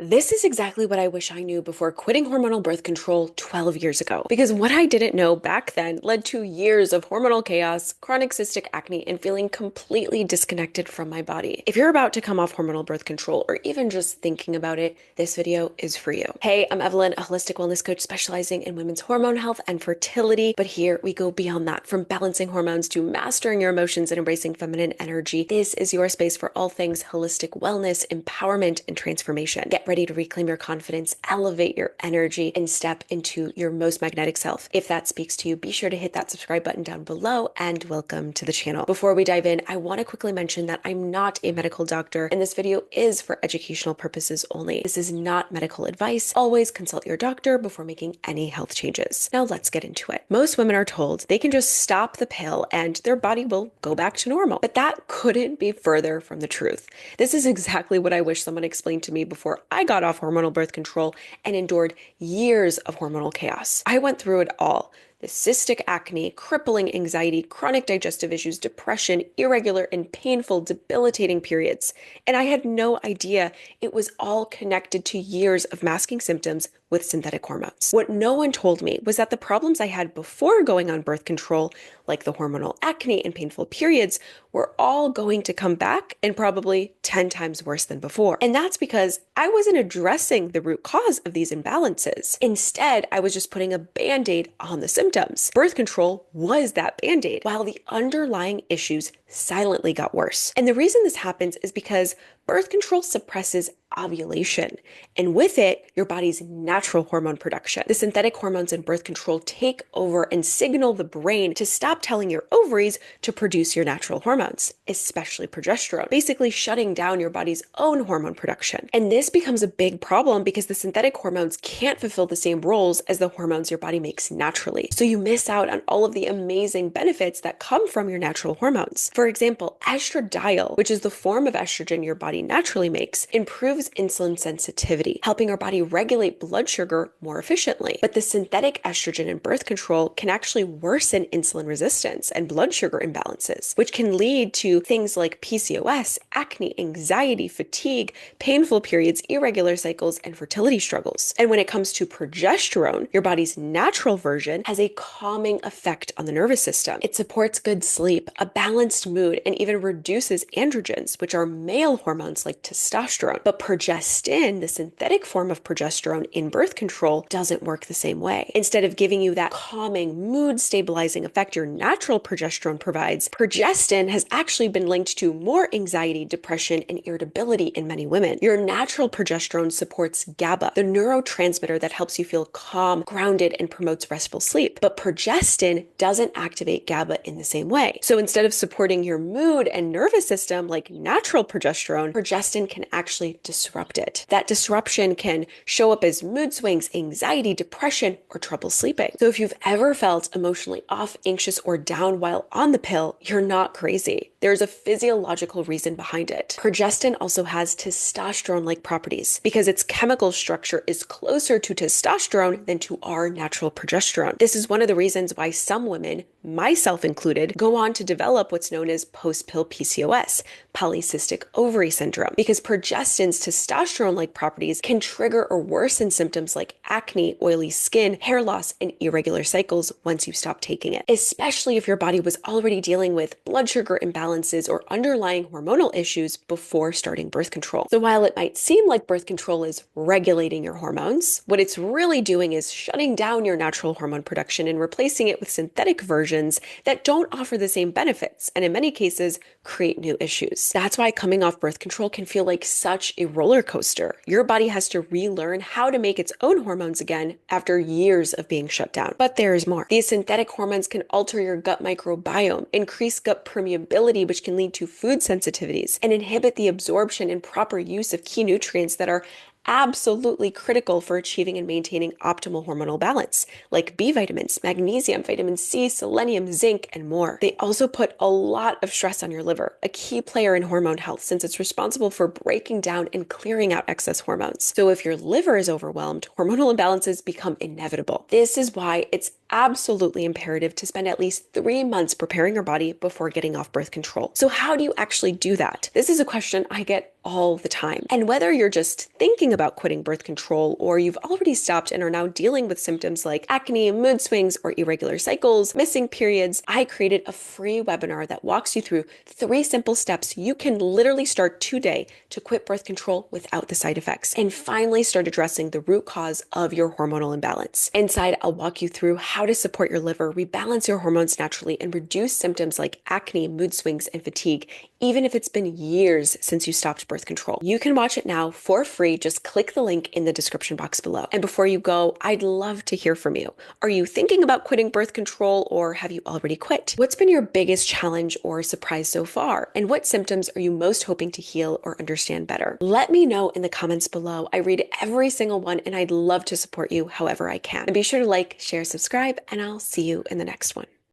This is exactly what I wish I knew before quitting hormonal birth control 12 years ago. Because what I didn't know back then led to years of hormonal chaos, chronic cystic acne, and feeling completely disconnected from my body. If you're about to come off hormonal birth control or even just thinking about it, this video is for you. Hey, I'm Evelyn, a holistic wellness coach specializing in women's hormone health and fertility. But here we go beyond that, from balancing hormones to mastering your emotions and embracing feminine energy. This is your space for all things holistic wellness, empowerment, and transformation. Get ready to reclaim your confidence, elevate your energy, and step into your most magnetic self. If that speaks to you, be sure to hit that subscribe button down below and welcome to the channel. Before we dive in, I want to quickly mention that I'm not a medical doctor and this video is for educational purposes only. This is not medical advice. Always consult your doctor before making any health changes. Now let's get into it. Most women are told they can just stop the pill and their body will go back to normal, but that couldn't be further from the truth. This is exactly what I wish someone explained to me before I got off hormonal birth control and endured years of hormonal chaos. I went through it all. The cystic acne, crippling anxiety, chronic digestive issues, depression, irregular and painful, debilitating periods. And I had no idea it was all connected to years of masking symptoms with synthetic hormones. What no one told me was that the problems I had before going on birth control, like the hormonal acne and painful periods, were all going to come back and probably 10 times worse than before. And that's because I wasn't addressing the root cause of these imbalances. Instead, I was just putting a band-aid on the symptoms. Birth control was that band-aid, while the underlying issues silently got worse. And the reason this happens is because birth control suppresses ovulation, and with it, your body's natural hormone production. The synthetic hormones in birth control take over and signal the brain to stop telling your ovaries to produce your natural hormones, especially progesterone, basically shutting down your body's own hormone production. And this becomes a big problem because the synthetic hormones can't fulfill the same roles as the hormones your body makes naturally. So you miss out on all of the amazing benefits that come from your natural hormones. For example, estradiol, which is the form of estrogen your body naturally makes, improves insulin sensitivity, helping our body regulate blood sugar more efficiently. But the synthetic estrogen in birth control can actually worsen insulin resistance and blood sugar imbalances, which can lead to things like PCOS, acne, anxiety, fatigue, painful periods, irregular cycles, and fertility struggles. And when it comes to progesterone, your body's natural version has a calming effect on the nervous system. It supports good sleep, a balanced mood, and even reduces androgens, which are male hormones like testosterone. But progestin, the synthetic form of progesterone in birth control, doesn't work the same way. Instead of giving you that calming, mood stabilizing effect your natural progesterone provides, progestin has actually been linked to more anxiety, depression, and irritability in many women. Your natural progesterone supports GABA, the neurotransmitter that helps you feel calm, grounded, and promotes restful sleep. But progestin doesn't activate GABA in the same way. So instead of supporting your mood and nervous system like natural progesterone, progestin can actually disrupt it. That disruption can show up as mood swings, anxiety, depression, or trouble sleeping. So if you've ever felt emotionally off, anxious, or down while on the pill, you're not crazy. There's a physiological reason behind it. Progestin also has testosterone-like properties because its chemical structure is closer to testosterone than to our natural progesterone. This is one of the reasons why some women, myself included, go on to develop what's known as post-pill PCOS, polycystic ovary syndrome, because progestin's testosterone-like properties can trigger or worsen symptoms like acne, oily skin, hair loss, and irregular cycles once you stop taking it, especially if your body was already dealing with blood sugar imbalances or underlying hormonal issues before starting birth control. So while it might seem like birth control is regulating your hormones, what it's really doing is shutting down your natural hormone production and replacing it with synthetic versions that don't offer the same benefits, and in many cases, create new issues. That's why coming off birth control can feel like such a roller coaster. Your body has to relearn how to make its own hormones again after years of being shut down. But there is more. These synthetic hormones can alter your gut microbiome, increase gut permeability, which can lead to food sensitivities, and inhibit the absorption and proper use of key nutrients that are absolutely critical for achieving and maintaining optimal hormonal balance, like B vitamins, magnesium, vitamin C, selenium, zinc, and more. They also put a lot of stress on your liver, a key player in hormone health since it's responsible for breaking down and clearing out excess hormones. So if your liver is overwhelmed, hormonal imbalances become inevitable. This is why it's absolutely imperative to spend at least 3 months preparing your body before getting off birth control. So how do you actually do that? This is a question I get all the time. And whether you're just thinking about quitting birth control or you've already stopped and are now dealing with symptoms like acne, mood swings, or irregular cycles, missing periods, I created a free webinar that walks you through 3 simple steps you can literally start today to quit birth control without the side effects and finally start addressing the root cause of your hormonal imbalance. Inside, I'll walk you through how to support your liver, rebalance your hormones naturally, and reduce symptoms like acne, mood swings, and fatigue, even if it's been years since you stopped birth control. You can watch it now for free. Just click the link in the description box below. And before you go, I'd love to hear from you. Are you thinking about quitting birth control, or have you already quit? What's been your biggest challenge or surprise so far? And what symptoms are you most hoping to heal or understand better? Let me know in the comments below. I read every single one and I'd love to support you however I can. And be sure to like, share, subscribe, and I'll see you in the next one.